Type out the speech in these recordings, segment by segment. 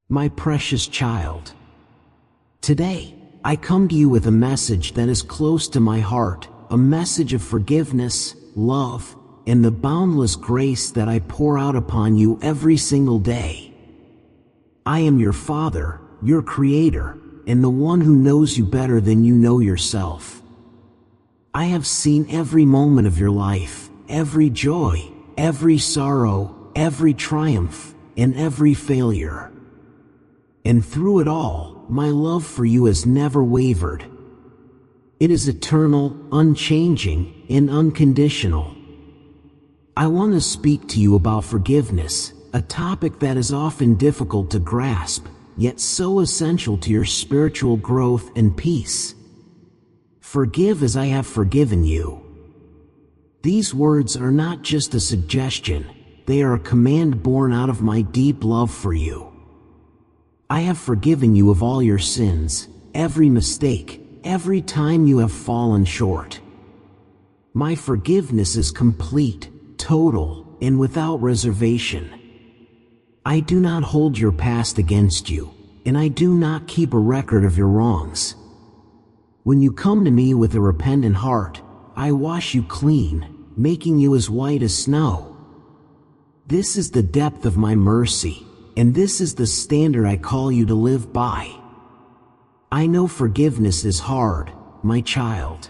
My precious child, today I come to you with a message that is close to my heart, a message of forgiveness, love, and the boundless grace that I pour out upon you every single day. I am your Father, your Creator, and the one who knows you better than you know yourself. I have seen every moment of your life, every joy, every sorrow, every triumph, and every failure. And through it all, my love for you has never wavered. It is eternal, unchanging, and unconditional. I want to speak to you about forgiveness, a topic that is often difficult to grasp, yet so essential to your spiritual growth and peace. Forgive as I have forgiven you. These words are not just a suggestion, they are a command born out of my deep love for you. I have forgiven you of all your sins, every mistake, every time you have fallen short. My forgiveness is complete, total, and without reservation. I do not hold your past against you, and I do not keep a record of your wrongs. When you come to me with a repentant heart, I wash you clean, making you as white as snow. This is the depth of my mercy, and this is the standard I call you to live by. I know forgiveness is hard, my child.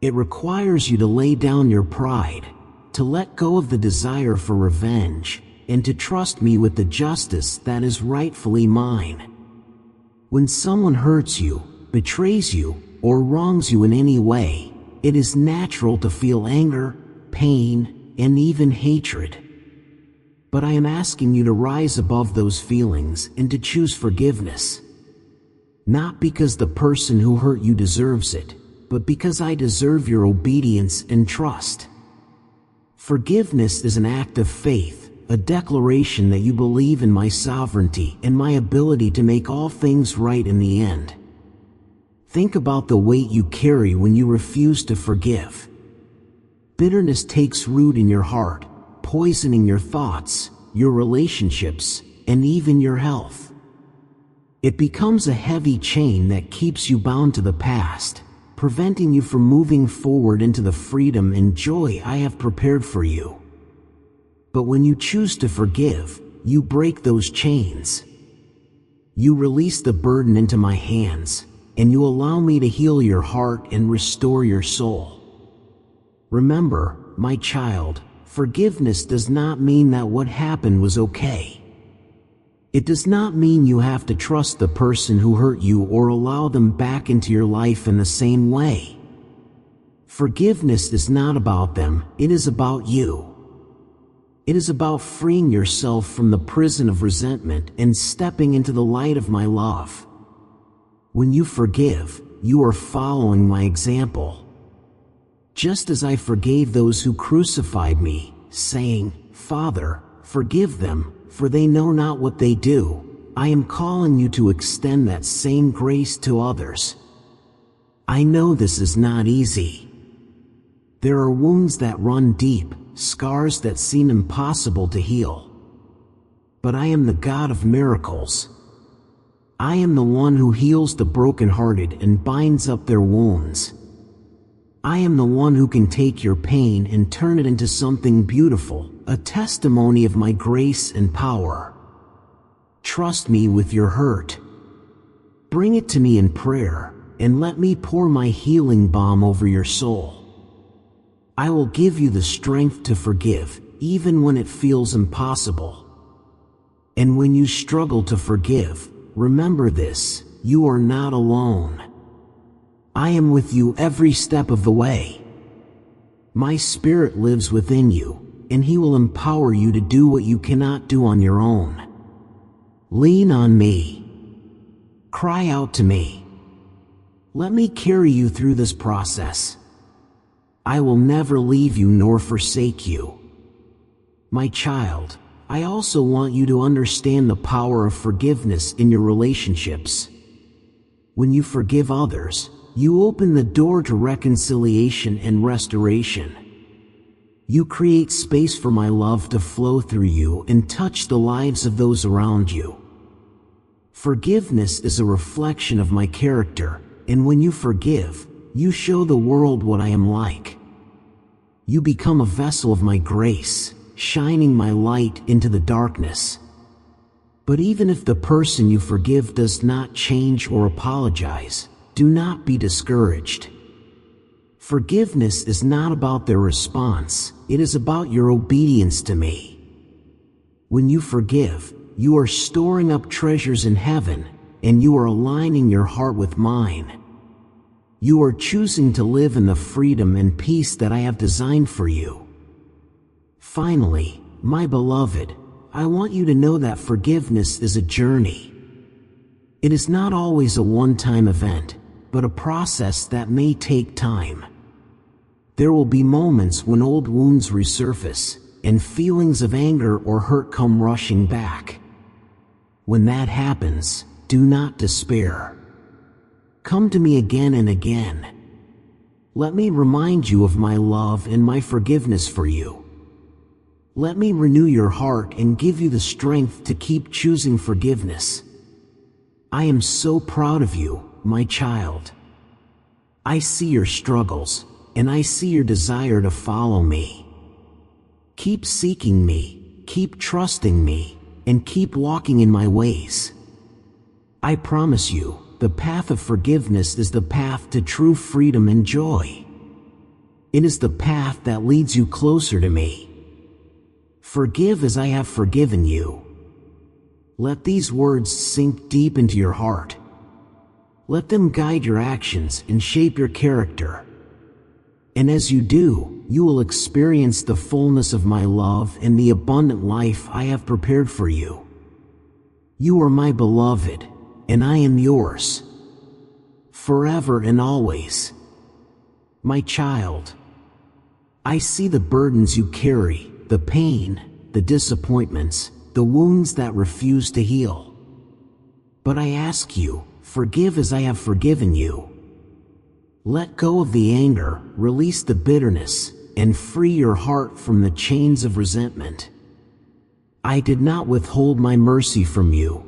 It requires you to lay down your pride, to let go of the desire for revenge, and to trust me with the justice that is rightfully mine. When someone hurts you, betrays you, or wrongs you in any way, it is natural to feel anger, pain, and even hatred. But I am asking you to rise above those feelings and to choose forgiveness. Not because the person who hurt you deserves it, but because I deserve your obedience and trust. Forgiveness is an act of faith, a declaration that you believe in my sovereignty and my ability to make all things right in the end. Think about the weight you carry when you refuse to forgive. Bitterness takes root in your heart, poisoning your thoughts, your relationships, and even your health. It becomes a heavy chain that keeps you bound to the past, preventing you from moving forward into the freedom and joy I have prepared for you. But when you choose to forgive, you break those chains. You release the burden into my hands, and you allow me to heal your heart and restore your soul. Remember, my child, forgiveness does not mean that what happened was okay. It does not mean you have to trust the person who hurt you or allow them back into your life in the same way. Forgiveness is not about them, it is about you. It is about freeing yourself from the prison of resentment and stepping into the light of my love. When you forgive, you are following my example. Just as I forgave those who crucified me, saying, "Father, forgive them, for they know not what they do," I am calling you to extend that same grace to others. I know this is not easy. There are wounds that run deep, scars that seem impossible to heal. But I am the God of miracles. I am the one who heals the brokenhearted and binds up their wounds. I am the one who can take your pain and turn it into something beautiful, a testimony of my grace and power. Trust me with your hurt. Bring it to me in prayer, and let me pour my healing balm over your soul. I will give you the strength to forgive, even when it feels impossible. And when you struggle to forgive, remember this: you are not alone. I am with you every step of the way. My Spirit lives within you, and He will empower you to do what you cannot do on your own. Lean on me. Cry out to me. Let me carry you through this process. I will never leave you nor forsake you. My child, I also want you to understand the power of forgiveness in your relationships. When you forgive others, you open the door to reconciliation and restoration. You create space for my love to flow through you and touch the lives of those around you. Forgiveness is a reflection of my character, and when you forgive, you show the world what I am like. You become a vessel of my grace, shining my light into the darkness. But even if the person you forgive does not change or apologize, do not be discouraged. Forgiveness is not about their response, it is about your obedience to me. When you forgive, you are storing up treasures in heaven, and you are aligning your heart with mine. You are choosing to live in the freedom and peace that I have designed for you. Finally, my beloved, I want you to know that forgiveness is a journey. It is not always a one-time event, but a process that may take time. There will be moments when old wounds resurface, and feelings of anger or hurt come rushing back. When that happens, do not despair. Come to me again and again. Let me remind you of my love and my forgiveness for you. Let me renew your heart and give you the strength to keep choosing forgiveness. I am so proud of you, my child. I see your struggles, and I see your desire to follow me. Keep seeking me, keep trusting me, and keep walking in my ways. I promise you, the path of forgiveness is the path to true freedom and joy. It is the path that leads you closer to me. Forgive as I have forgiven you. Let these words sink deep into your heart. Let them guide your actions and shape your character. And as you do, you will experience the fullness of my love and the abundant life I have prepared for you. You are my beloved, and I am yours, forever and always. My child, I see the burdens you carry, the pain, the disappointments, the wounds that refuse to heal. But I ask you, forgive as I have forgiven you. Let go of the anger, release the bitterness, and free your heart from the chains of resentment. I did not withhold my mercy from you.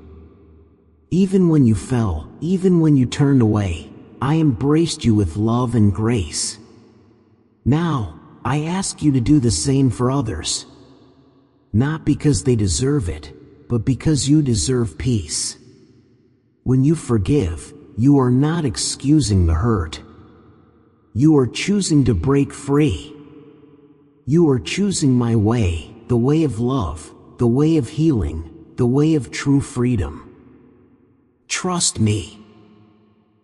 Even when you fell, even when you turned away, I embraced you with love and grace. Now, I ask you to do the same for others. Not because they deserve it, but because you deserve peace. When you forgive, you are not excusing the hurt. You are choosing to break free. You are choosing my way, the way of love, the way of healing, the way of true freedom. Trust me.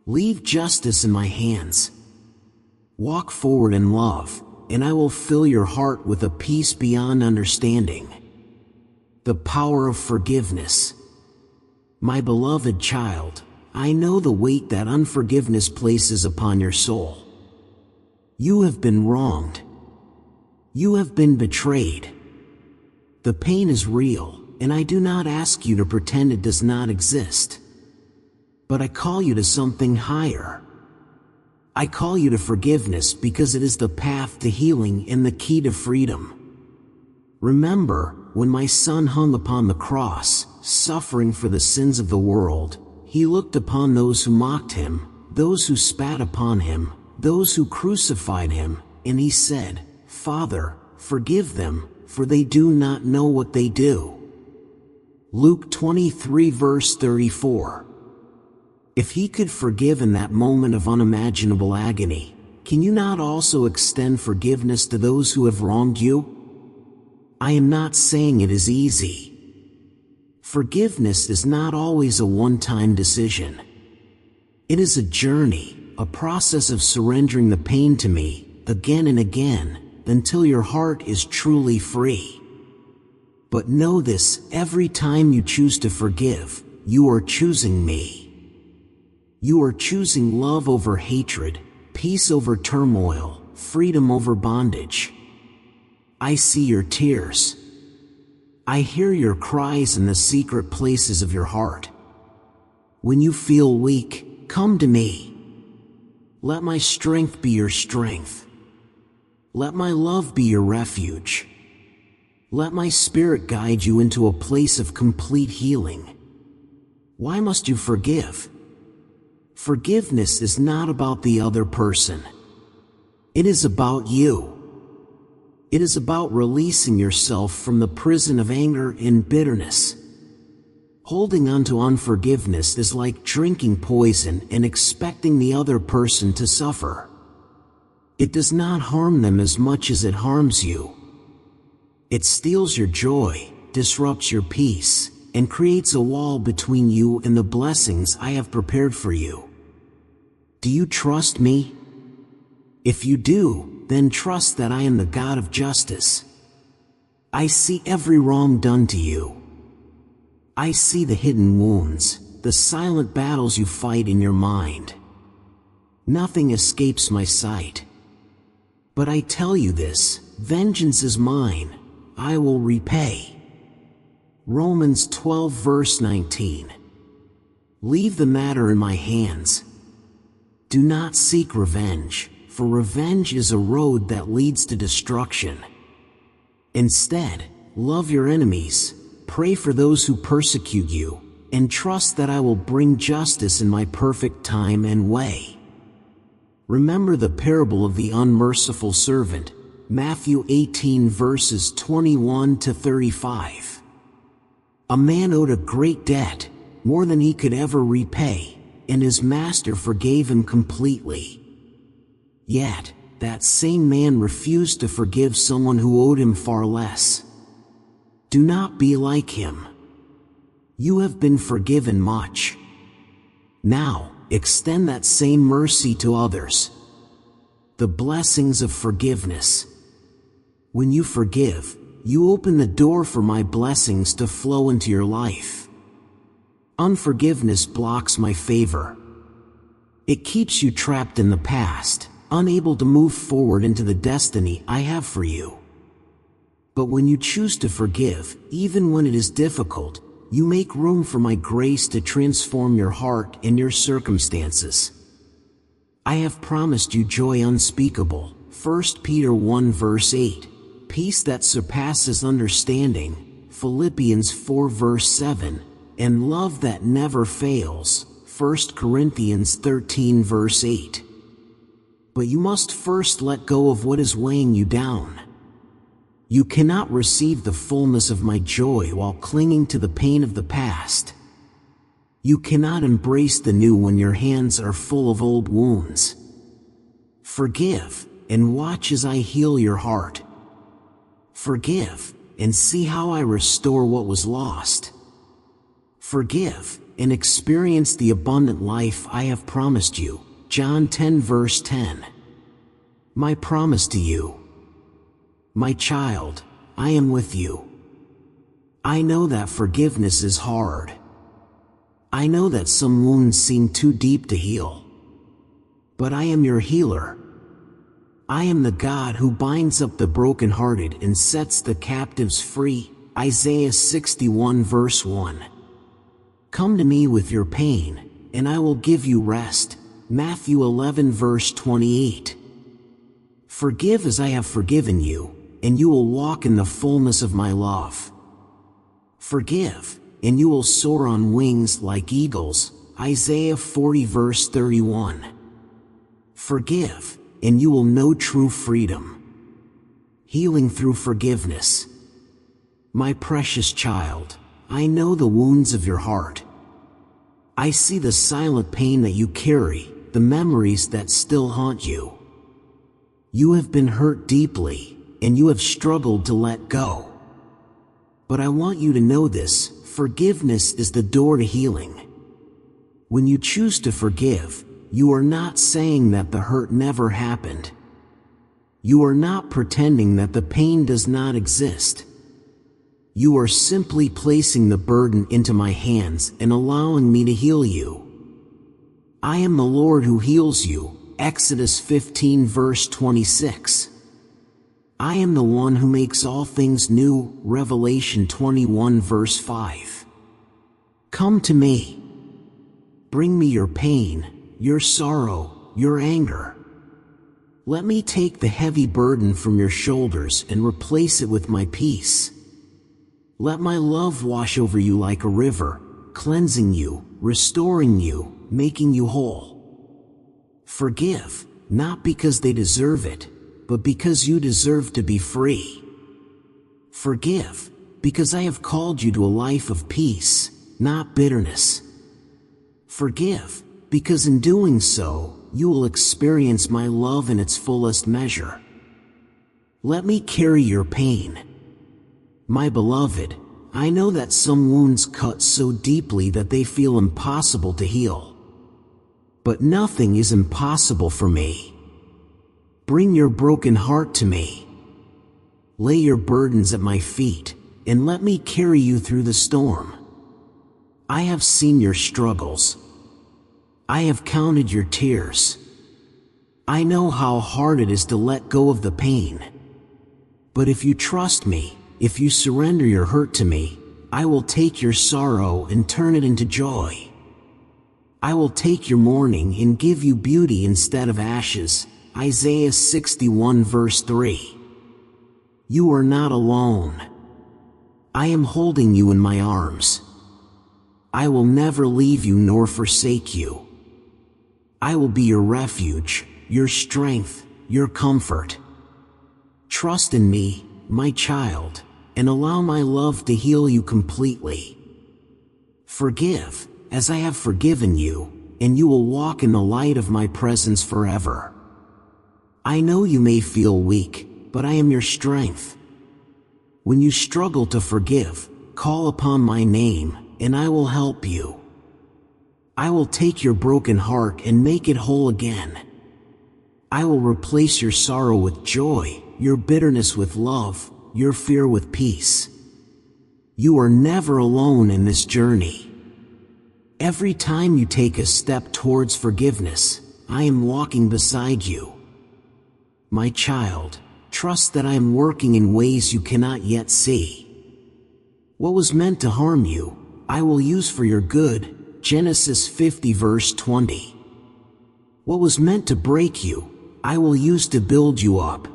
Leave justice in my hands. Walk forward in love, and I will fill your heart with a peace beyond understanding. The power of forgiveness. My beloved child, I know the weight that unforgiveness places upon your soul. You have been wronged. You have been betrayed. The pain is real, and I do not ask you to pretend it does not exist. But I call you to something higher. I call you to forgiveness because it is the path to healing and the key to freedom. Remember, when my son hung upon the cross, suffering for the sins of the world, he looked upon those who mocked him, those who spat upon him, those who crucified him, and he said, "Father, forgive them, for they do not know what they do." Luke 23 verse 34. If he could forgive in that moment of unimaginable agony, can you not also extend forgiveness to those who have wronged you? I am not saying it is easy. Forgiveness is not always a one-time decision. It is a journey, a process of surrendering the pain to me, again and again, until your heart is truly free. But know this, every time you choose to forgive, you are choosing me. You are choosing love over hatred, peace over turmoil, freedom over bondage. I see your tears. I hear your cries in the secret places of your heart. When you feel weak, come to me. Let my strength be your strength. Let my love be your refuge. Let my spirit guide you into a place of complete healing. Why must you forgive? Forgiveness is not about the other person. It is about you. It is about releasing yourself from the prison of anger and bitterness. Holding on to unforgiveness is like drinking poison and expecting the other person to suffer. It does not harm them as much as it harms you. It steals your joy, disrupts your peace, and creates a wall between you and the blessings I have prepared for you. Do you trust me? If you do, then trust that I am the God of justice. I see every wrong done to you. I see the hidden wounds, the silent battles you fight in your mind. Nothing escapes my sight. But I tell you this, vengeance is mine, I will repay. Romans 12 verse 19. Leave the matter in my hands. Do not seek revenge, for revenge is a road that leads to destruction. Instead, love your enemies, pray for those who persecute you, and trust that I will bring justice in my perfect time and way. Remember the parable of the unmerciful servant, Matthew 18 verses 21 to 35. A man owed a great debt, more than he could ever repay, and his master forgave him completely. Yet, that same man refused to forgive someone who owed him far less. Do not be like him. You have been forgiven much. Now, extend that same mercy to others. The blessings of forgiveness. When you forgive, you open the door for my blessings to flow into your life. Unforgiveness blocks my favor. It keeps you trapped in the past, unable to move forward into the destiny I have for you. But when you choose to forgive, even when it is difficult, you make room for my grace to transform your heart and your circumstances. I have promised you joy unspeakable, 1 Peter 1 verse 8, peace that surpasses understanding, Philippians 4 verse 7, and love that never fails, 1 Corinthians 13 verse 8. But you must first let go of what is weighing you down. You cannot receive the fullness of my joy while clinging to the pain of the past. You cannot embrace the new when your hands are full of old wounds. Forgive, and watch as I heal your heart. Forgive, and see how I restore what was lost. Forgive, and experience the abundant life I have promised you. John 10 verse 10. My promise to you. My child, I am with you. I know that forgiveness is hard. I know that some wounds seem too deep to heal. But I am your healer. I am the God who binds up the brokenhearted and sets the captives free. Isaiah 61 verse 1. Come to me with your pain, and I will give you rest. Matthew 11 verse 28. Forgive as I have forgiven you, and you will walk in the fullness of my love. Forgive, and you will soar on wings like eagles. Isaiah 40 verse 31. Forgive, and you will know true freedom. Healing through forgiveness. My precious child, I know the wounds of your heart. I see the silent pain that you carry, the memories that still haunt you. You have been hurt deeply, and you have struggled to let go. But I want you to know this, forgiveness is the door to healing. When you choose to forgive, you are not saying that the hurt never happened. You are not pretending that the pain does not exist. You are simply placing the burden into my hands and allowing me to heal you. I am the Lord who heals you. Exodus 15 verse 26. I am the one who makes all things new. Revelation 21 verse 5. Come to me. Bring me your pain, your sorrow, your anger. Let me take the heavy burden from your shoulders and replace it with my peace. Let my love wash over you like a river, cleansing you, restoring you, making you whole. Forgive, not because they deserve it, but because you deserve to be free. Forgive, because I have called you to a life of peace, not bitterness. Forgive, because in doing so, you will experience my love in its fullest measure. Let me carry your pain. My beloved, I know that some wounds cut so deeply that they feel impossible to heal. But nothing is impossible for me. Bring your broken heart to me. Lay your burdens at my feet, and let me carry you through the storm. I have seen your struggles. I have counted your tears. I know how hard it is to let go of the pain. But if you trust me, if you surrender your hurt to me, I will take your sorrow and turn it into joy. I will take your mourning and give you beauty instead of ashes. Isaiah 61 verse 3. You are not alone. I am holding you in my arms. I will never leave you nor forsake you. I will be your refuge, your strength, your comfort. Trust in me, my child, and allow my love to heal you completely. Forgive, as I have forgiven you, and you will walk in the light of my presence forever. I know you may feel weak, but I am your strength. When you struggle to forgive, call upon my name, and I will help you. I will take your broken heart and make it whole again. I will replace your sorrow with joy, your bitterness with love, your fear with peace. You are never alone in this journey. Every time you take a step towards forgiveness, I am walking beside you. My child, trust that I am working in ways you cannot yet see. What was meant to harm you, I will use for your good. Genesis 50 verse 20. What was meant to break you, I will use to build you up.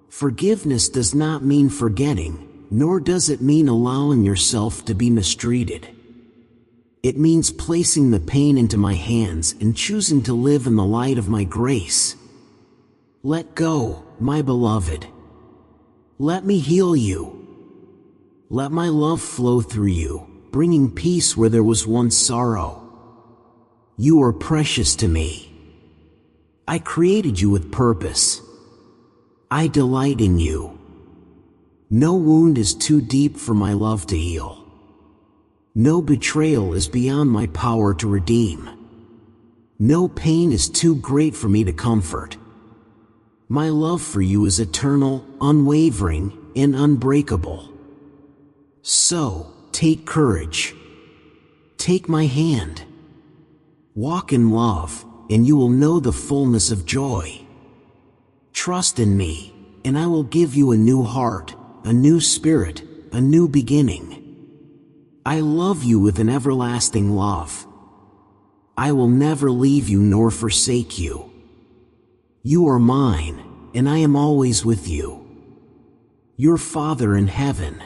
Forgiveness does not mean forgetting, nor does it mean allowing yourself to be mistreated. It means placing the pain into my hands and choosing to live in the light of my grace. Let go, my beloved. Let me heal you. Let my love flow through you, bringing peace where there was once sorrow. You are precious to me. I created you with purpose. I delight in you. No wound is too deep for my love to heal. No betrayal is beyond my power to redeem. No pain is too great for me to comfort. My love for you is eternal, unwavering, and unbreakable. So, take courage. Take my hand. Walk in love, and you will know the fullness of joy. Trust in me, and I will give you a new heart, a new spirit, a new beginning. I love you with an everlasting love. I will never leave you nor forsake you. You are mine, and I am always with you. Your Father in heaven,